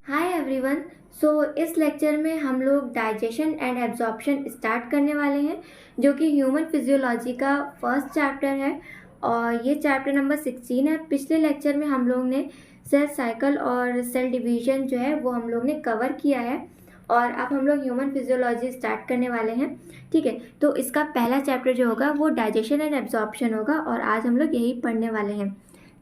Hi everyone. सो इस lecture में हम लोग डाइजेशन एंड एब्जॉर्प्शन स्टार्ट करने वाले हैं, जो कि ह्यूमन फिजियोलॉजी का फर्स्ट चैप्टर है और ये चैप्टर नंबर 16 है। पिछले लेक्चर में हम लोग ने सेल साइकिल और सेल डिवीजन जो है वो हम लोग ने कवर किया है और अब हम लोग ह्यूमन फिजियोलॉजी स्टार्ट करने वाले हैं। ठीक है, तो इसका पहला चैप्टर जो होगा वो डाइजेशन एंड एब्जॉर्प्शन होगा और आज हम लोग यही पढ़ने वाले हैं।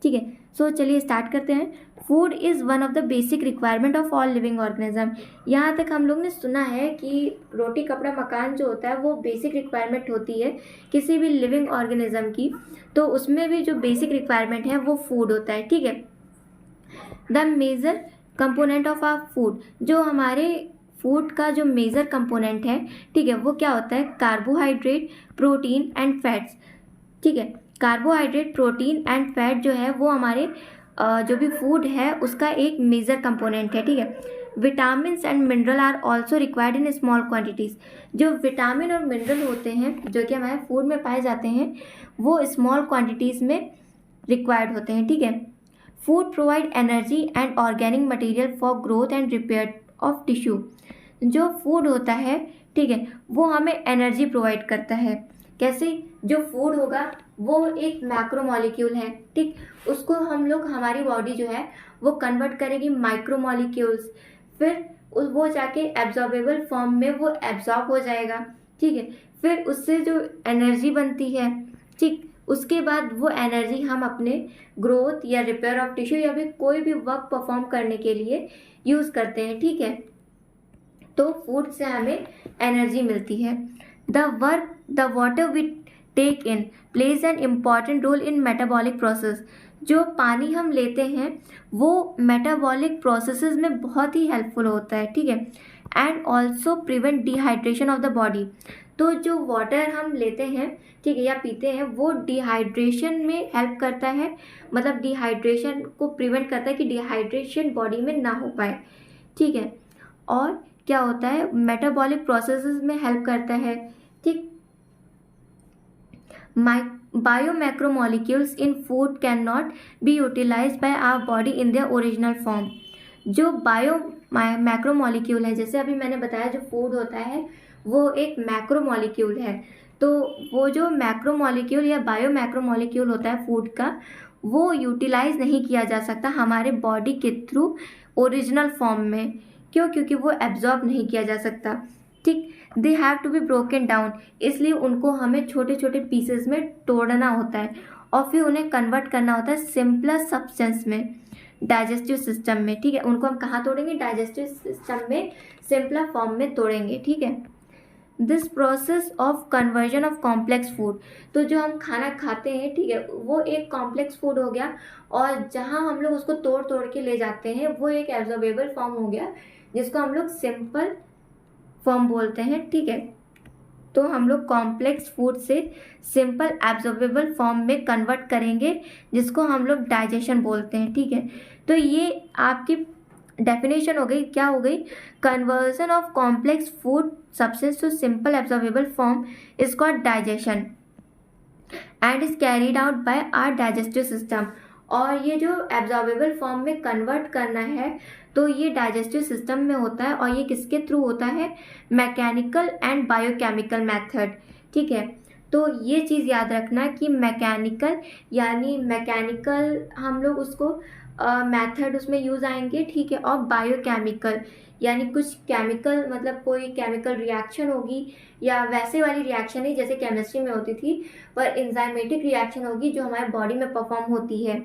ठीक है, सो चलिए स्टार्ट करते हैं। Food is one of the basic requirement of all living organism. यहाँ तक हम लोग ने सुना है कि रोटी कपड़ा मकान जो होता है वो बेसिक रिक्वायरमेंट होती है किसी भी लिविंग ऑर्गेनिज्म की, तो उसमें भी जो बेसिक रिक्वायरमेंट है वो फूड होता है। ठीक है, the major component of our food, जो हमारे फूड का जो मेजर कंपोनेंट है, ठीक है, वो क्या होता है? Carbohydrate, protein and fats. ठीक है, कार्बोहाइड्रेट, प्रोटीन एंड फैट जो है वो हमारे जो भी फूड है उसका एक मेजर कंपोनेंट है। ठीक है, vitamin and mineral are also required in small quantities. जो विटामिन और मिनरल होते हैं जो कि हमारे फूड में पाए जाते हैं वो स्मॉल क्वांटिटीज़ में रिक्वायर्ड होते हैं। ठीक है, food provide energy and organic material for growth and repair of tissue. जो फूड होता है, ठीक है, वो हमें एनर्जी प्रोवाइड करता है। कैसे? जो फूड होगा वो एक मैक्रो मॉलिक्यूल है, ठीक, उसको हम लोग, हमारी बॉडी जो है वो कन्वर्ट करेगी माइक्रो मॉलिक्यूल्स, फिर वो जाके एब्जॉर्बेबल फॉर्म में वो एब्जॉर्ब हो जाएगा। ठीक है, फिर उससे जो एनर्जी बनती है, ठीक, उसके बाद वो एनर्जी हम अपने ग्रोथ या रिपेयर ऑफ टिश्यू या फिर कोई भी वर्क परफॉर्म करने के लिए यूज़ करते हैं। ठीक है, तो फूड से हमें एनर्जी मिलती है। The water we take in plays an important role in metabolic process. जो पानी हम लेते हैं वो मेटाबॉलिक प्रोसेसेस में बहुत ही हेल्पफुल होता है। ठीक है, and also prevent dehydration of the body. तो जो वाटर हम लेते हैं, ठीक है, या पीते हैं, वो डिहाइड्रेशन में हेल्प करता है, मतलब डिहाइड्रेशन को प्रिवेंट करता है कि डिहाइड्रेशन बॉडी में ना हो पाए। ठीक है, और क्या होता है? मेटाबॉलिक प्रोसेसेस में हेल्प करता है। ठीक, biomacromolecules in food can not be utilized by our body in their original form. जो मैक्रोमोलिक्यूल है, जैसे अभी मैंने बताया जो फूड होता है वो एक मैक्रोमोलिक्यूल है, तो वो जो मैक्रोमोलिक्यूल या बायोमैक्रोमोलिक्यूल होता है फूड का, वो यूटिलाइज नहीं किया जा सकता हमारे बॉडी के थ्रू ओरिजिनल फॉर्म में। क्यों? क्योंकि वो एब्जॉर्ब नहीं किया जा सकता। ठीक, they have to be broken down, इसलिए उनको हमें छोटे छोटे पीसेस में तोड़ना होता है और फिर उन्हें कन्वर्ट करना होता है सिंपलर सब्सटेंस में, डाइजेस्टिव सिस्टम में। ठीक है, उनको हम कहाँ तोड़ेंगे? डाइजेस्टिव सिस्टम में सिंपलर फॉर्म में तोड़ेंगे। ठीक है, this process of conversion of complex food, तो जो हम खाना खाते हैं, ठीक है, वो एक कॉम्प्लेक्स फूड हो गया और जहाँ हम लोग उसको तोड़ तोड़ के ले जाते हैं वो एक एब्जॉर्बेबल फॉर्म हो गया जिसको हम लोग सिंपल फॉर्म बोलते हैं। ठीक है, तो हम लोग कॉम्प्लेक्स फूड से सिंपल एब्जॉर्बेबल फॉर्म में कन्वर्ट करेंगे जिसको हम लोग डाइजेशन बोलते हैं। ठीक है, तो ये आपकी डेफिनेशन हो गई। क्या हो गई? Conversion of complex food substance to simple absorbable form is called digestion and is carried out by our digestive system. और ये जो एब्जॉर्बेबल फॉर्म में कन्वर्ट करना है तो ये डाइजेस्टिव सिस्टम में होता है और ये किसके थ्रू होता है? Mechanical and biochemical method. ठीक है, तो ये चीज़ याद रखना कि मैकेनिकल यानी मैकेनिकल हम लोग उसको मेथड उसमें यूज़ आएंगे। ठीक है, और बायोकेमिकल यानी कुछ केमिकल, मतलब कोई केमिकल रिएक्शन होगी या वैसे वाली रिएक्शन नहीं जैसे केमिस्ट्री में होती थी, पर एंजाइमेटिक रिएक्शन होगी जो हमारे बॉडी में परफॉर्म होती है।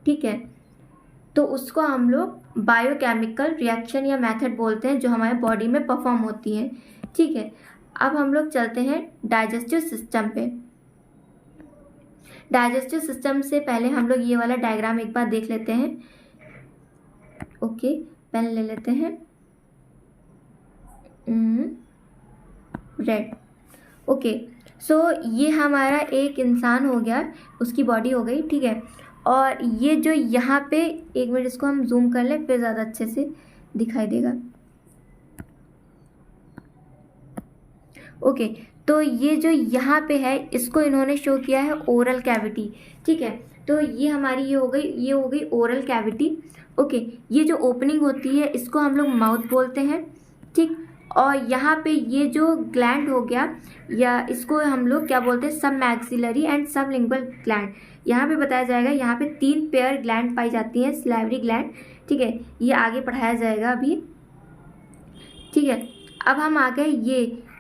ठीक है, तो उसको हम लोग बायोकेमिकल रिएक्शन या मेथड बोलते हैं जो हमारे बॉडी में परफॉर्म होती है। ठीक है, अब हम लोग चलते हैं डाइजेस्टिव सिस्टम पे। डाइजेस्टिव सिस्टम से पहले हम लोग ये वाला डायग्राम एक बार देख लेते हैं। ओके, पेन ले लेते हैं, रेड। ओके, सो ये हमारा एक इंसान हो गया, उसकी बॉडी हो गई। ठीक है, और ये जो यहाँ पे, एक मिनट इसको हम जूम कर लें फिर ज़्यादा अच्छे से दिखाई देगा। ओके, तो ये जो यहाँ पे है इसको इन्होंने शो किया है ओरल कैविटी। ठीक है, तो ये हमारी ये हो गई ओरल कैविटी। ओके, ये जो ओपनिंग होती है इसको हम लोग माउथ बोलते हैं, ठीक। और यहाँ पे ये जो ग्लैंड हो गया, या इसको हम लोग क्या बोलते हैं, सब मैक्सिलरी एंड सब लिंगुअल ग्लैंड। यहाँ पे बताया जाएगा, यहाँ पे 3 पेयर ग्लैंड पाई जाती हैं, सैलिवरी ग्लैंड, ठीक है। ये आगे पढ़ाया जाएगा अभी, ठीक है। अब हम आ गए,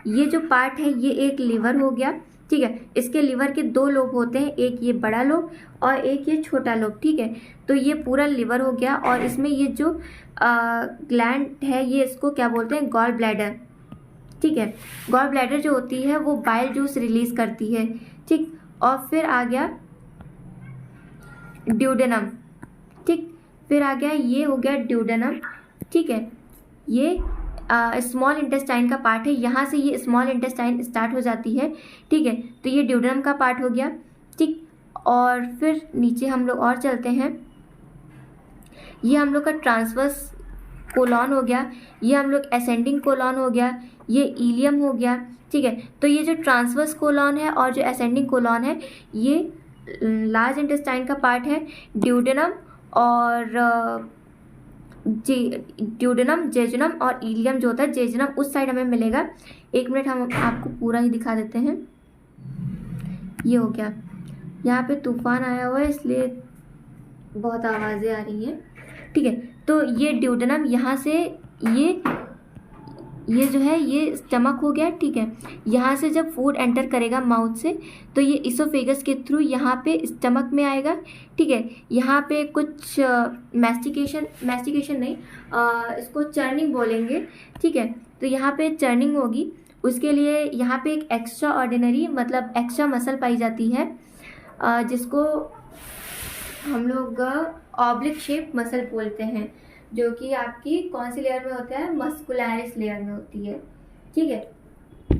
ये जो पार्ट है ये एक लिवर हो गया, ठीक है। इसके लिवर के 2 लोब होते हैं, एक ये बड़ा लोब और एक ये छोटा लोब, ठीक है। तो ये पूरा लिवर हो गया, और इसमें ये जो ग्लैंड है ये इसको क्या बोलते हैं, गॉल ब्लैडर, ठीक है। गॉल ब्लैडर जो होती है वो बाइल जूस रिलीज करती है, ठीक। और फिर आ गया ड्यूडेनम, ठीक। फिर आ गया, ये हो गया ड्यूडेनम, ठीक है। ये स्मॉल इंटेस्टाइन का पार्ट है, यहाँ से ये स्मॉल इंटेस्टाइन स्टार्ट हो जाती है, ठीक है। तो ये ड्यूडेनम का पार्ट हो गया, ठीक। और फिर नीचे हम लोग और चलते हैं, ये हम लोग का ट्रांसवर्स कोलॉन हो गया, ये हम लोग असेंडिंग कोलॉन हो गया, ये इलियम हो गया, ठीक है। तो ये जो ट्रांसवर्स कोलॉन है और जो असेंडिंग कोलॉन है ये लार्ज इंटेस्टाइन का पार्ट है। ड्यूडेनम और ड्यूडेनम, जेजुनम और इलियम जो होता है, जेजुनम उस साइड हमें मिलेगा। 1 मिनट, हम आपको पूरा ही दिखा देते हैं। ये हो गया, यहाँ पे तूफान आया हुआ है इसलिए बहुत आवाज़ें आ रही हैं, ठीक है। तो ये ड्यूडेनम, यहाँ से ये जो है ये स्टमक हो गया, ठीक है। यहाँ से जब फूड एंटर करेगा माउथ से तो ये इसोफेगस के थ्रू यहाँ पे स्टमक में आएगा, ठीक है। यहाँ पे कुछ मैस्टिकेशन नहीं, इसको चर्निंग बोलेंगे, ठीक है। तो यहाँ पे चर्निंग होगी, उसके लिए यहाँ पे एक एक्स्ट्रा ऑर्डिनरी मतलब एक्स्ट्रा मसल पाई जाती है, जिसको हम लोग ऑब्लिक शेप मसल बोलते हैं, जो कि आपकी कौन सी लेयर में होता है, मस्कुलैरिस लेयर में होती है, ठीक है।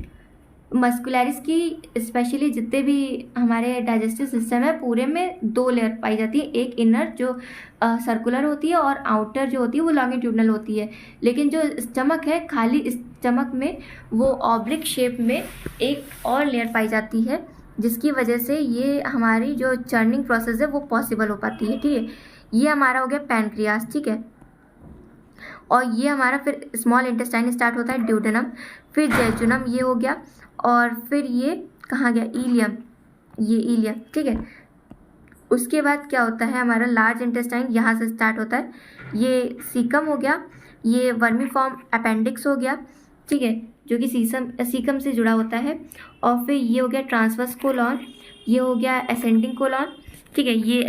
मस्कुलैरिस की स्पेशली जितने भी हमारे डाइजेस्टिव सिस्टम है पूरे में 2 लेयर पाई जाती है, एक इनर जो सर्कुलर होती है और आउटर जो होती है वो लॉन्गिट्यूडनल होती है। लेकिन जो स्टमक है, खाली स्टमक में वो ऑब्लिक शेप में एक और लेयर पाई जाती है, जिसकी वजह से ये हमारी जो चर्निंग प्रोसेस है वो पॉसिबल हो पाती है, ठीक है। ये हमारा हो गया पैनक्रियास, ठीक है। और ये हमारा फिर स्मॉल इंटेस्टाइन स्टार्ट होता है, ड्यूडेनम, फिर जेजुनम ये हो गया, और फिर ये कहाँ गया, इलियम, ये इलियम, ठीक है। उसके बाद क्या होता है, हमारा लार्ज इंटेस्टाइन यहाँ से स्टार्ट होता है, ये सीकम हो गया, ये वर्मीफॉर्म अपेंडिक्स हो गया, ठीक है, जो कि सीकम से जुड़ा होता है। और फिर ये हो गया ट्रांसवर्स कोलॉन, ये हो गया असेंडिंग कोलॉन, ठीक है। ये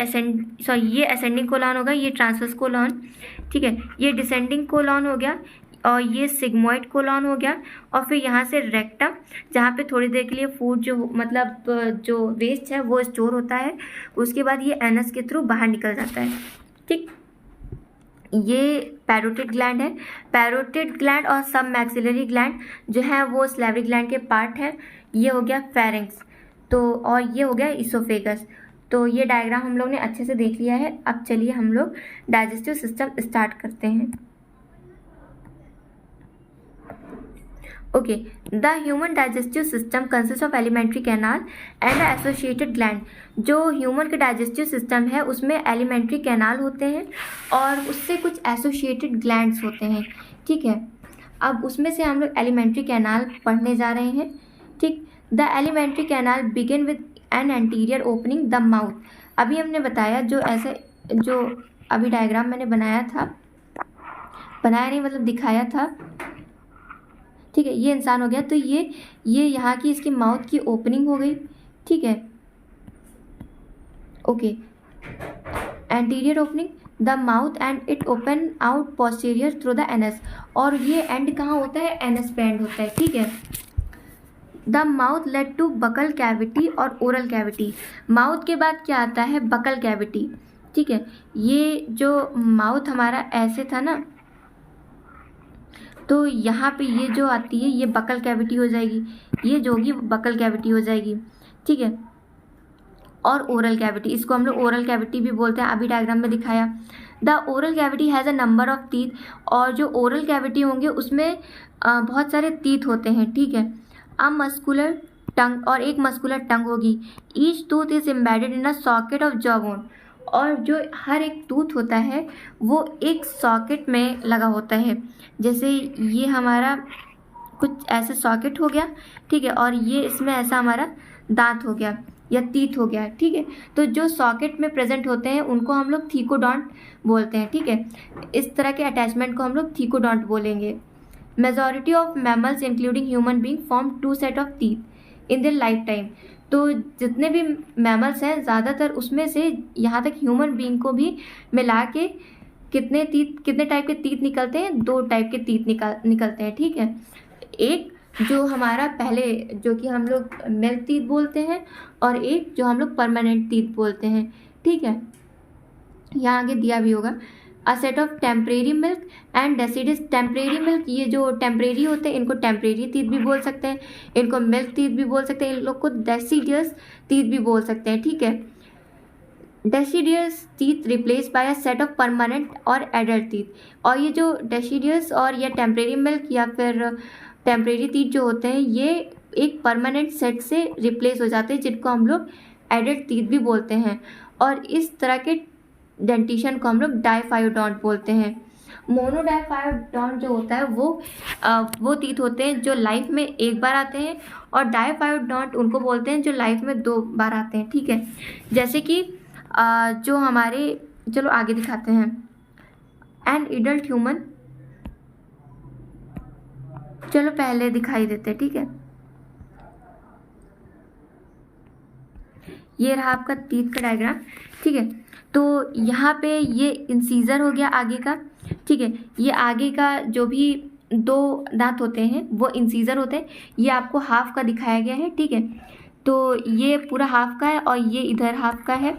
असेंडिंग कोलॉन होगा, ये ट्रांसवर्स कोलॉन, ठीक है। ये डिसेंडिंग कोलॉन हो गया, और ये सिग्मोइड कोलॉन हो गया। और फिर यहाँ से रेक्टम, जहाँ पे थोड़ी देर के लिए फूड जो मतलब जो वेस्ट है वो स्टोर होता है, उसके बाद ये एनस के थ्रू बाहर निकल जाता है, ठीक। ये पैरोटिड ग्लैंड है, पैरोटिड ग्लैंड और सब मैक्सिलरी ग्लैंड जो है वो सैलिवरी ग्लैंड के पार्ट है। ये हो गया फेरिंक्स, तो और ये हो गया इसोफेगस। तो ये डायग्राम हम लोग ने अच्छे से देख लिया है। अब चलिए हम लोग डाइजेस्टिव सिस्टम स्टार्ट करते हैं। Okay, the human digestive system consist of alimentary canal and associated gland. जो ह्यूमन का डाइजेस्टिव सिस्टम है उसमें एलिमेंट्री कैनाल होते हैं और उससे कुछ एसोसिएटेड ग्लैंड्स होते हैं, ठीक है। अब उसमें से हम लोग एलिमेंट्री कैनाल पढ़ने जा रहे हैं, ठीक। The alimentary canal begin with an anterior opening the mouth. अभी हमने बताया जो अभी डायग्राम मैंने बनाया नहीं मतलब दिखाया था, ठीक है। ये इंसान हो गया, तो ये यहाँ की इसकी माउथ की ओपनिंग हो गई, ठीक है। Okay, anterior opening the mouth and it open out posterior through the anus. और ये एंड कहाँ होता है, एनस पे एंड होता है, ठीक है। The mouth lead to buccal cavity और ओरल कैविटी। माउथ के बाद क्या आता है, बकल कैविटी, ठीक है। ये जो माउथ हमारा ऐसे था ना, तो यहाँ पे ये जो आती है ये बकल कैविटी हो जाएगी, ये जो होगी बकल कैविटी हो जाएगी, ठीक है। और ओरल कैविटी, इसको हम लोग ओरल कैविटी भी बोलते हैं, अभी डायग्राम में दिखाया। The oral cavity has a number of teeth. और जो ओरल कैविटी होंगे उसमें बहुत सारे टीथ होते हैं, ठीक है। अ मस्कुलर टंग और एक मस्कुलर टंग होगी। Each tooth is embedded in a socket of jaw bone, और जो हर एक टूथ होता है वो एक सॉकेट में लगा होता है। जैसे ये हमारा कुछ ऐसे सॉकेट हो गया, ठीक है, और ये इसमें ऐसा हमारा दांत हो गया या टीथ हो गया, ठीक है। तो जो सॉकेट में प्रेजेंट होते हैं उनको हम लोग थीकोडॉन्ट बोलते हैं, ठीक है। इस तरह के अटैचमेंट को हम लोग थीकोडॉन्ट बोलेंगे। Majority of mammals including human being form 2 set of teeth in their life time. तो जितने भी मैमल्स हैं ज़्यादातर उसमें से यहाँ तक ह्यूमन बीइंग को भी मिला के कितने टाइप के टीथ निकलते हैं? 2 टाइप के टीथ निकलते हैं, ठीक है। एक जो हमारा पहले जो कि हम लोग मिल्क टीथ बोलते हैं, और एक जो हम लोग परमानेंट टीथ बोलते हैं, ठीक है। यहाँ आगे दिया भी होगा। A set of temporary milk and deciduous. Temporary milk, ये जो टेम्परेरी होते हैं इनको टेम्परेरी टीथ भी बोल सकते हैं, इनको मिल्क टीथ भी बोल सकते हैं, इन लोग को डेसिडियस टीथ भी बोल सकते हैं, ठीक है। Deciduous teeth replace by a set of permanent और एडल्ट टीथ। और ये जो डेसिडियस और या टेम्परेरी मिल्क या फिर टेम्परेरी टीथ जो होते हैं ये एक परमानेंट सेट से रिप्लेस हो जाते हैं, जिनको हम लोग एडल्ट टीथ भी बोलते हैं। और इस तरह के डेंटिशन को हम लोग डाइफायोडोंट बोलते हैं। मोनोडाइफायोडोंट जो होता है वो टीथ होते हैं जो लाइफ में एक बार आते हैं, और डाइफायोडोंट उनको बोलते हैं जो लाइफ में 2 बार आते हैं, ठीक है। जैसे कि जो हमारे, चलो आगे दिखाते हैं। एन एडल्ट ह्यूमन, चलो पहले दिखाई देते, ठीक है। ये रहा आपका टीथ का डायग्राम, ठीक है। तो यहाँ पे ये इंसीजर हो गया आगे का, ठीक है। ये आगे का जो भी 2 दांत होते हैं वो इंसीजर होते हैं। ये आपको हाफ का दिखाया गया है, ठीक है। तो ये पूरा हाफ का है और ये इधर हाफ का है,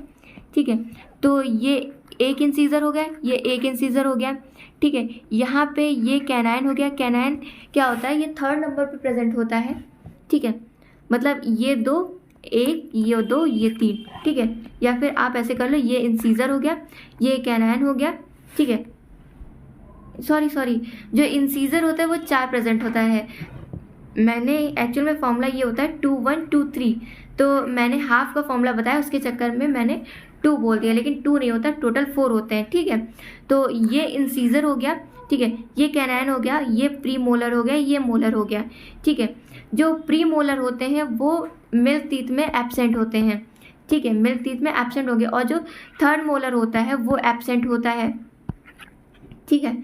ठीक है। तो ये एक इंसीजर हो गया, ये एक इंसीजर हो गया, ठीक है। यहाँ पे ये कैनाइन हो गया। कैनाइन क्या होता है? ये 3rd नंबर पे प्रेजेंट होता है, ठीक है। मतलब ये 2, 1, ये 2, ये 3, ठीक है। या फिर आप ऐसे कर लो, ये इंसीजर हो गया, ये कैनाइन हो गया, ठीक है। सॉरी, जो इंसीजर होता है वो 4 प्रेजेंट होता है। मैंने एक्चुअल में फॉर्मूला ये होता है 2 1 2 3, तो मैंने हाफ का फॉर्मूला बताया, उसके चक्कर में मैंने 2 बोल दिया, लेकिन 2 नहीं होता, टोटल 4 होते हैं, ठीक है। तो ये इंसीजर हो गया, ठीक है। ये कैनाइन हो गया, ये प्री मोलर हो गया, ये मोलर हो गया, ठीक है। जो प्री मोलर होते हैं वो मिल्क टीथ में एब्सेंट होते हैं, ठीक है। मिल्क टीथ में एब्सेंट हो गए, और जो 3rd मोलर होता है वो एब्सेंट होता है, ठीक है।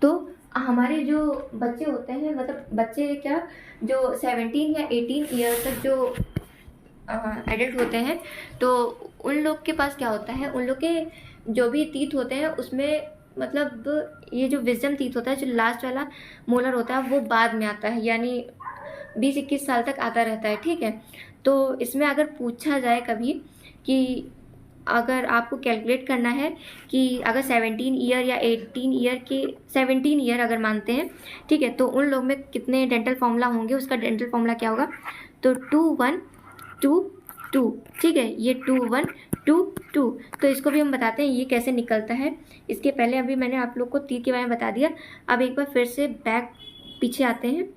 तो हमारे जो बच्चे होते हैं, मतलब बच्चे क्या, जो 17 या 18 ईयर तक जो एडल्ट होते हैं, तो उन लोग के पास क्या होता है, उन लोग के जो भी टीथ होते हैं उसमें मतलब ये जो विजडम टीथ होता है, जो लास्ट वाला मोलर होता है वो बाद में आता है, यानी 20-21 साल तक आता रहता है, ठीक है। तो इसमें अगर पूछा जाए कभी कि अगर आपको कैलकुलेट करना है कि अगर 17 ईयर या 18 ईयर के 17 ईयर अगर मानते हैं, ठीक है, तो उन लोग में कितने डेंटल फॉर्मूला होंगे, उसका डेंटल फॉर्मूला क्या होगा? तो 2 1 2 2, ठीक है। ये 2 1 2 2। तो इसको भी हम बताते हैं ये कैसे निकलता है। इसके पहले अभी मैंने आप लोग को टीथ के बारे में बता दिया। अब एक बार फिर से बैक पीछे आते हैं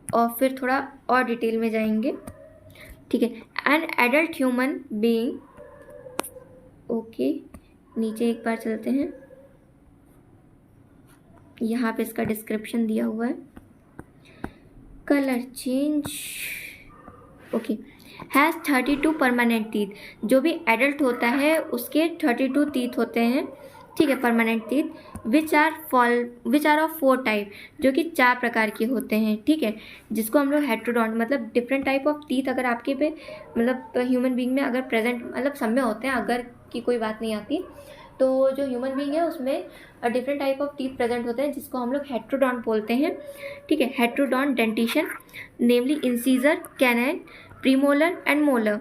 और फिर थोड़ा और डिटेल में जाएंगे, ठीक है। An adult human being, okay, नीचे एक बार चलते हैं, यहाँ पे इसका डिस्क्रिप्शन दिया हुआ है। Colour change, okay. Has 32 permanent teeth. जो भी एडल्ट होता है उसके 32 टीथ होते हैं, ठीक है, permanent teeth, which are of 4 type, जो कि 4 प्रकार के होते हैं, ठीक है। जिसको हम लोग हेट्रोडोंट, मतलब डिफरेंट टाइप ऑफ टीथ अगर आपके पे मतलब ह्यूमन बीइंग में अगर प्रेजेंट, मतलब सब में होते हैं, अगर की कोई बात नहीं आती, तो जो ह्यूमन बीइंग है उसमें different type of teeth present होते हैं, जिसको हम लोग हेट्रोडोंट बोलते हैं, ठीक है। Heterodont dentition namely incisor, canine, premolar and molar.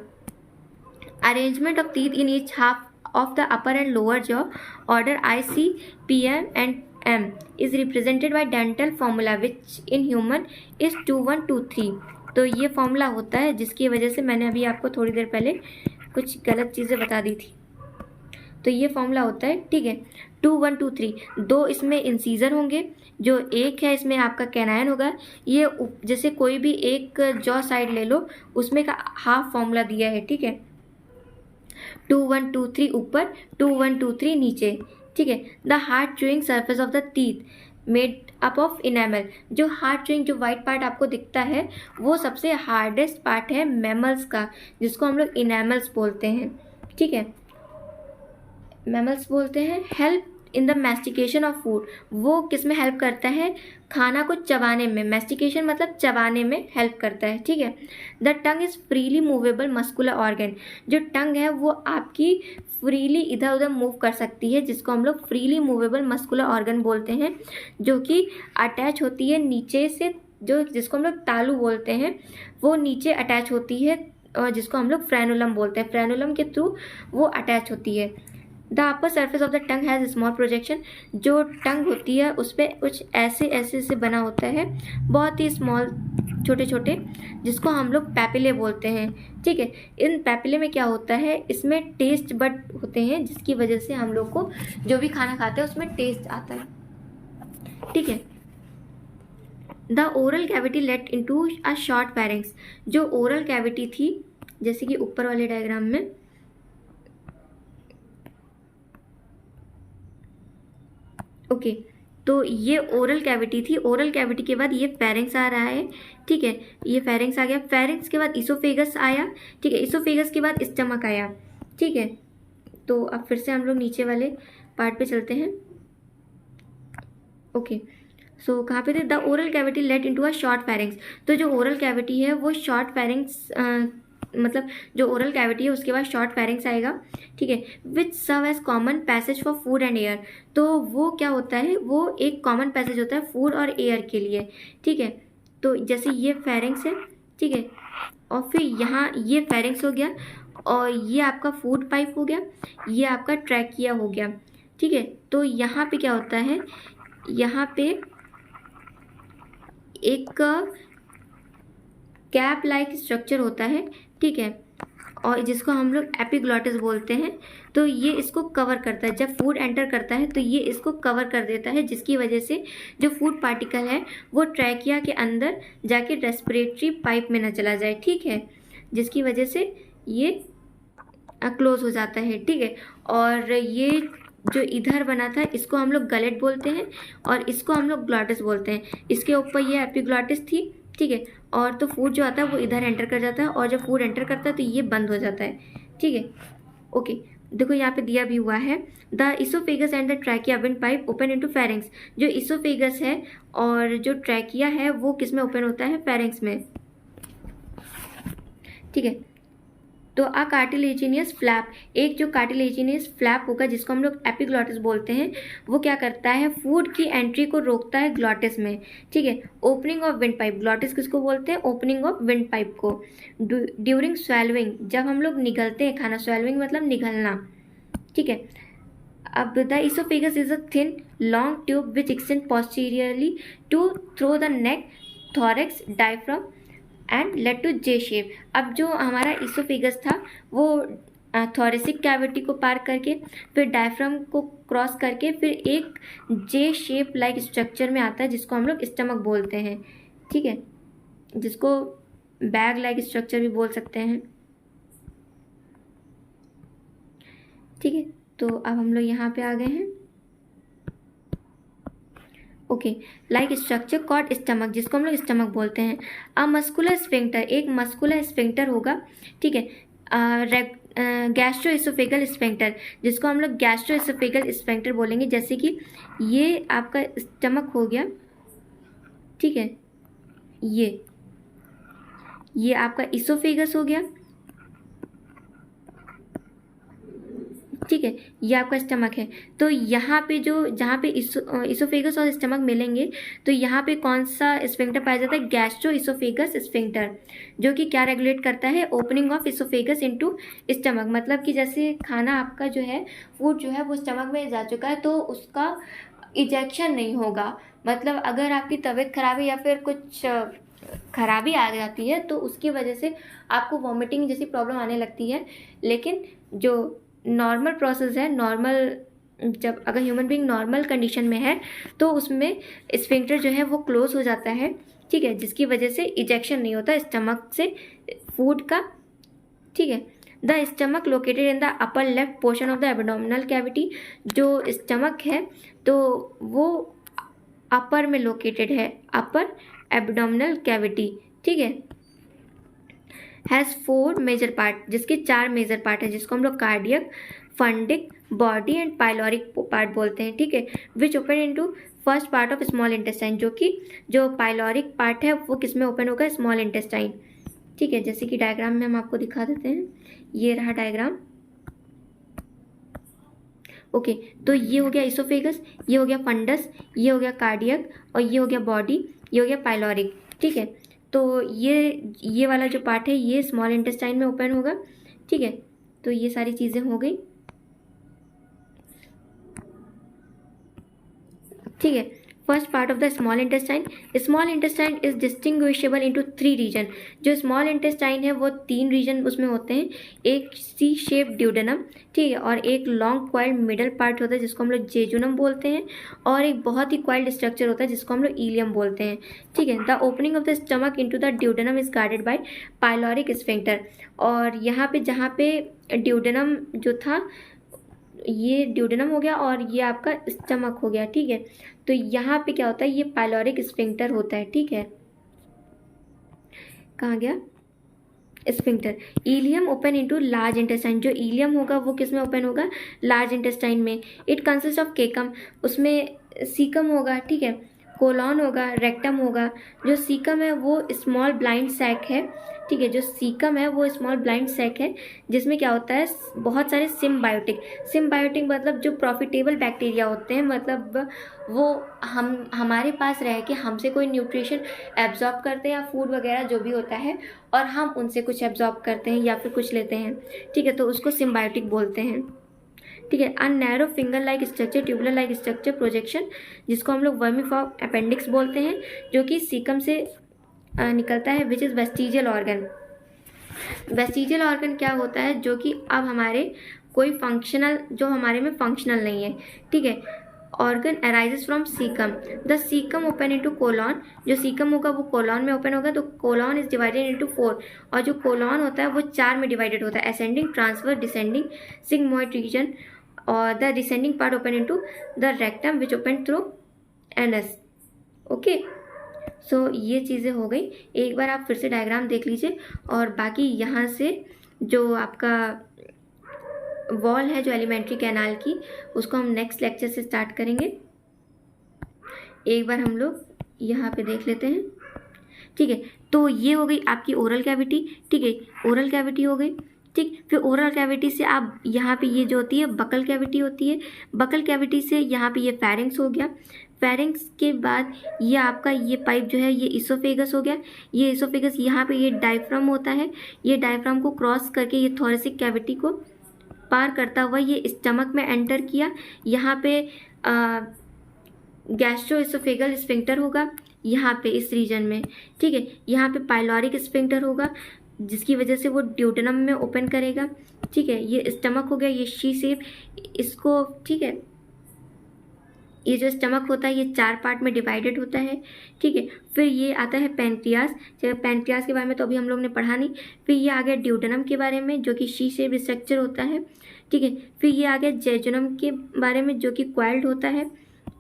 Arrangement of teeth in each half of the upper and lower jaw, order IC, PM and M, is represented by dental formula which in human is 2 1 2 3। तो ये formula होता है जिसकी वजह से मैंने अभी आपको थोड़ी देर पहले कुछ गलत चीज़ें बता दी थी। तो ये फॉर्मूला होता है, ठीक है। 2 1 2 3, 2 इसमें इंसीजर होंगे, जो एक है इसमें आपका कैनायन होगा। ये जैसे कोई भी एक जॉ साइड ले लो, उसमें का हाफ फॉर्मूला दिया है, ठीक है। 2 1 2 3 ऊपर, 2 1 2 3 नीचे, ठीक है। The hard chewing surface of the teeth made up of enamel, जो हार्ड च्यूइंग जो वाइट पार्ट आपको दिखता है वो सबसे हार्डेस्ट पार्ट है मैमल्स का, जिसको हम लोग इनेमल्स बोलते हैं, ठीक है, मैमल्स बोलते हैं। Help in the mastication of food, वो किस में हेल्प करता है, खाना को चबाने में, मैस्टिकेशन मतलब चबाने में हेल्प करता है, ठीक है। The tongue is freely movable muscular organ, जो टंग है वो आपकी फ्रीली इधर उधर मूव कर सकती है, जिसको हम लोग फ्रीली मूवेबल मस्कुलर ऑर्गन बोलते हैं, जो कि अटैच होती है नीचे से, जो जिसको हम लोग तालू बोलते हैं, वो नीचे अटैच होती है, और जिसको हम लोग फ्रेनुलम बोलते हैं, फ्रेनुलम के थ्रू वो अटैच होती है। The upper surface of the tongue has small projection, जो टंग होती है उस पर कुछ ऐसे ऐसे से बना होता है, बहुत ही स्मॉल, छोटे छोटे, जिसको हम लोग पैपिले बोलते हैं, ठीक है। इन पैपिले में क्या होता है, इसमें टेस्ट बड होते हैं, जिसकी वजह से हम लोग को जो भी खाना खाते हैं उसमें टेस्ट आता है, ठीक है। The oral cavity let into a short pharynx, जो ओरल कैविटी थी, जैसे कि ऊपर वाले डायग्राम में, ओके, तो ये ओरल कैविटी थी, ओरल कैविटी के बाद ये फेरिंग्स आ रहा है, ठीक है, ये फेरिंग्स आ गया, फेरिंग्स के बाद इसोफेगस आया, ठीक है, इसोफेगस के बाद स्टमक आया, ठीक है। तो अब फिर से हम लोग नीचे वाले पार्ट पे चलते हैं, ओके। सो कहाँ पे थे, the oral cavity let into a short pharynx, तो जो ओरल कैविटी है वो शॉर्ट फेरिंग्स, मतलब जो ओरल कैविटी है उसके बाद शॉर्ट फेरिंग्स आएगा, ठीक है। Which serve as common passage for food and air, तो वो क्या होता है, वो एक कॉमन पैसेज होता है फूड और एयर के लिए, ठीक है। तो जैसे ये फेरिंग्स है, ठीक है, और फिर यहाँ ये फेरिंग्स हो गया, और ये आपका फूड पाइप हो गया, ये आपका ट्रैकिया हो गया, ठीक है। तो यहाँ पे क्या होता है, यहाँ पे एक कैप लाइक स्ट्रक्चर होता है, ठीक है, और जिसको हम लोग एपिग्लॉटिस बोलते हैं। तो ये इसको कवर करता है, जब फूड एंटर करता है तो ये इसको कवर कर देता है, जिसकी वजह से जो फूड पार्टिकल है वो ट्रैकिया के अंदर जाके रेस्पिरेटरी पाइप में न चला जाए, ठीक है, जिसकी वजह से ये क्लोज हो जाता है, ठीक है। और ये जो इधर बना था इसको हम लोग गलेट बोलते हैं, और इसको हम लोग ग्लॉटिस बोलते हैं। इसके ऊपर ये एपिग्लॉटिस थी, ठीक है, और तो फूड जो आता है वो इधर एंटर कर जाता है, और जब फूड एंटर करता है तो ये बंद हो जाता है, ठीक है, ओके। देखो यहाँ पे दिया भी हुआ है, the oesophagus and the trachea wind pipe open into pharynx, जो इसोफेगस है और जो ट्रैकिया है वो किस में ओपन होता है, फेरिंग्स में, ठीक है। तो अ कार्टिलेजिनियस फ्लैप, एक जो कार्टिलेजिनियस फ्लैप होगा जिसको हम लोग एपिग्लॉटिस बोलते हैं, वो क्या करता है, फूड की एंट्री को रोकता है ग्लॉटिस में, ठीक है। Opening of wind pipe, glottis किसको बोलते हैं, ओपनिंग ऑफ विंड पाइप को। ड्यूरिंग स्वेलविंग, जब हम लोग निगलते हैं खाना, स्वेलविंग मतलब निगलना, ठीक है। अब the oesophagus is a thin long tube which extend posteriorly to through the neck, thorax, diaphragm and lead to J shape. अब जो हमारा इसोफेगस था वो थोरेसिक कैविटी को पार करके फिर डायफ्राम को क्रॉस करके फिर एक जे शेप लाइक स्ट्रक्चर में आता है, जिसको हम लोग स्टमक बोलते हैं, ठीक है, जिसको बैग लाइक स्ट्रक्चर भी बोल सकते हैं, ठीक है। तो अब हम लोग यहाँ पे आ गए हैं, okay. Like structure caught stomach, जिसको हम लोग स्टमक बोलते हैं। अ मस्कुलर स्फिंक्टर, एक मस्कुलर स्फिंक्टर होगा, ठीक है। गैस्ट्रोइसोफेगल स्फिंक्टर, जिसको हम लोग गैस्ट्रोइसोफेगल स्फिंक्टर बोलेंगे, जैसे कि ये आपका स्टमक हो गया, ठीक है, ये आपका इसोफेगस हो गया, ठीक है, ये आपका स्टमक है। तो यहाँ पे जो जहाँ पे इसोफेगस और स्टमक मिलेंगे तो यहाँ पे कौन सा स्फिंक्टर पाया जाता है, गैस्ट्रो इसोफेगस स्फिंक्टर, जो कि क्या रेगुलेट करता है, opening of oesophagus into stomach. मतलब कि जैसे खाना आपका जो है, फूड जो है वो स्टमक में जा चुका है तो उसका इजेक्शन नहीं होगा, मतलब अगर आपकी तबीयत खराब है या फिर कुछ खराबी आ जाती है तो उसकी वजह से आपको वॉमिटिंग जैसी प्रॉब्लम आने लगती है, लेकिन जो नॉर्मल प्रोसेस है, नॉर्मल जब अगर ह्यूमन बीइंग नॉर्मल कंडीशन में है तो उसमें स्फिंक्टर जो है वो क्लोज हो जाता है, ठीक है, जिसकी वजह से इजेक्शन नहीं होता स्टमक से फूड का, ठीक है। The stomach located in the upper left portion of the abdominal cavity, जो स्टमक है तो वो अपर में लोकेटेड है, अपर एब्डोमिनल कैविटी, ठीक है। हैज़ 4 मेजर पार्ट, जिसके 4 मेजर पार्ट है, जिसको हम लोग cardiac, fundic, body and pyloric part बोलते हैं, ठीक है। Which open into first part of small intestine, जो पाइलोरिक पार्ट है वो किस में ओपन होगा, स्मॉल इंटेस्टाइन, ठीक है। जैसे कि डायग्राम में हम आपको दिखा देते हैं, ये रहा डायग्राम, ओके। तो ये हो गया इसोफेगस, ये हो गया फंडस, ये हो गया कार्डियक और ये हो गया बॉडी, ये हो गया पाइलोरिक, ठीक है। तो ये वाला जो पार्ट है ये स्मॉल इंटेस्टाइन में ओपन होगा, ठीक है। तो ये सारी चीज़ें हो गई, ठीक है। First part of the small intestine is distinguishable into 3 region. जो स्मॉल इंटेस्टाइन है वो 3 रीजन उसमें होते हैं, एक सी शेप ड्यूडेनम, ठीक है, और एक लॉन्ग क्वाइल्ड मिडल पार्ट होता है जिसको हम लोग जेजुनम बोलते हैं, और एक बहुत ही क्वाइल्ड स्ट्रक्चर होता है जिसको हम लोग इलियम बोलते हैं, ठीक है। The opening of the stomach into the duodenum is guarded by pyloric sphincter, और यहाँ पे जहाँ पे ड्यूडेनम जो था ये ड्यूडेनम हो गया और ये आपका स्टमक हो गया, ठीक है। तो यहाँ पे क्या होता है, ये पाइलोरिक स्फिंक्टर होता है, ठीक है। कहाँ गया sphincter. Ileum open into large intestine, जो इलियम होगा वो किस में ओपन होगा, लार्ज इंटेस्टाइन में। इट कंसिस्ट ऑफ केकम, उसमें सीकम होगा, ठीक है, कोलॉन होगा, रेक्टम होगा। जो सीकम है वो स्मॉल ब्लाइंड सैक है, ठीक है, जो सीकम है वो स्मॉल ब्लाइंड सैक है जिसमें क्या होता है, बहुत सारे सिम्बायोटिक मतलब जो प्रॉफिटेबल बैक्टीरिया होते हैं, मतलब वो हमारे पास रह के हमसे कोई न्यूट्रिशन एब्जॉर्ब करते हैं या फूड वगैरह जो भी होता है, और हम उनसे कुछ एब्जॉर्ब करते हैं या फिर कुछ लेते हैं, ठीक है, तो उसको सिम्बायोटिक बोलते हैं, ठीक है। A narrow finger like structure, tubular like structure, projection, जिसको हम लोग वर्मीफॉर्म अपेंडिक्स बोलते हैं, जो कि सीकम से निकलता है, which is vestigial organ. Vestigial organ क्या होता है, जो कि अब हमारे कोई फंक्शनल, जो हमारे में फंक्शनल नहीं है, ठीक है। Organ arises from caecum, the caecum open into colon, जो सीकम होगा वो कोलॉन में ओपन होगा, तो कोलॉन इज डिवाइडेड इनटू 4, और जो कोलॉन होता है वो 4 में डिवाइडेड होता है, ascending, transverse, descending, sigmoid region, और the descending part open into the rectum which open through anus, okay. So ये चीज़ें हो गई, एक बार आप फिर से डायग्राम देख लीजिए, और बाकी यहाँ से जो आपका वॉल है जो एलिमेंट्री कैनाल की, उसको हम नेक्स्ट लेक्चर से स्टार्ट करेंगे। एक बार हम लोग यहाँ पे देख लेते हैं, ठीक है। तो ये हो गई आपकी ओरल कैविटी, ठीक है, ओरल कैविटी हो गई, ठीक। फिर ओरल कैविटी से आप यहाँ पे ये जो होती है बकल कैविटी होती है, बकल कैविटी से यहाँ पे ये फेरिंक्स हो गया, फेरिंक्स के बाद ये आपका ये पाइप जो है ये इसोफेगस हो गया, ये इसोफेगस यहाँ पे ये डायफ्राम होता है, ये डायफ्राम को क्रॉस करके ये थोरेसिक कैविटी को पार करता हुआ ये स्टमक में एंटर किया, यहाँ पे गैस्ट्रो इसोफेगल स्फिंक्टर होगा यहाँ पे इस रीजन में, ठीक है। यहाँ पे पाइलोरिक स्फिंक्टर होगा जिसकी वजह से वो ड्यूडेनम में ओपन करेगा, ठीक है। ये स्टमक हो गया, ये शी शेप, इसको, ठीक है, ये जो स्टमक होता है ये 4 पार्ट में डिवाइडेड होता है, ठीक है। फिर ये आता है पैंक्रियास, पैंक्रियास के बारे में तो अभी हम लोग ने पढ़ा नहीं। फिर ये आ गया ड्यूडेनम के बारे में जो कि शी शेप स्ट्रक्चर होता है, ठीक है। फिर ये आ गया जेजुनम के बारे में जो कि क्वाइल्ड होता है,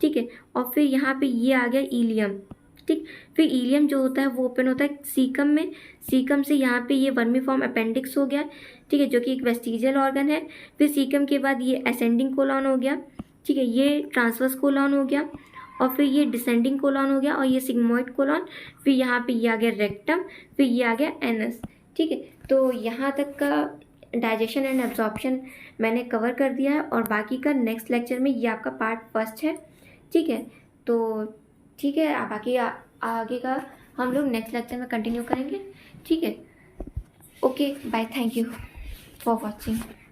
ठीक है। और फिर यहाँ पे ये आ गया इलियम, ठीक। फिर इलियम जो होता है वो ओपन होता है सीकम में, सीकम से यहाँ पे ये वर्मीफॉर्म अपेंडिक्स हो गया, ठीक है, जो कि एक वेस्टिजियल ऑर्गन है। फिर सीकम के बाद ये असेंडिंग कोलॉन हो गया, ठीक है, ये ट्रांसवर्स कोलॉन हो गया, और फिर ये डिसेंडिंग कोलॉन हो गया, और ये सिग्मोइड कोलॉन। फिर यहाँ पे ये आ गया रेक्टम, फिर ये आ गया एनस, ठीक है। तो यहाँ तक का डाइजेशन एंड एब्जॉर्प्शन मैंने कवर कर दिया है, और बाकी का नेक्स्ट लेक्चर में ये आपका पार्ट 1 है, ठीक है। तो ठीक है, बाकी आगे का हम लोग नेक्स्ट लेक्चर में कंटिन्यू करेंगे, ठीक है। Okay bye, thank you for watching.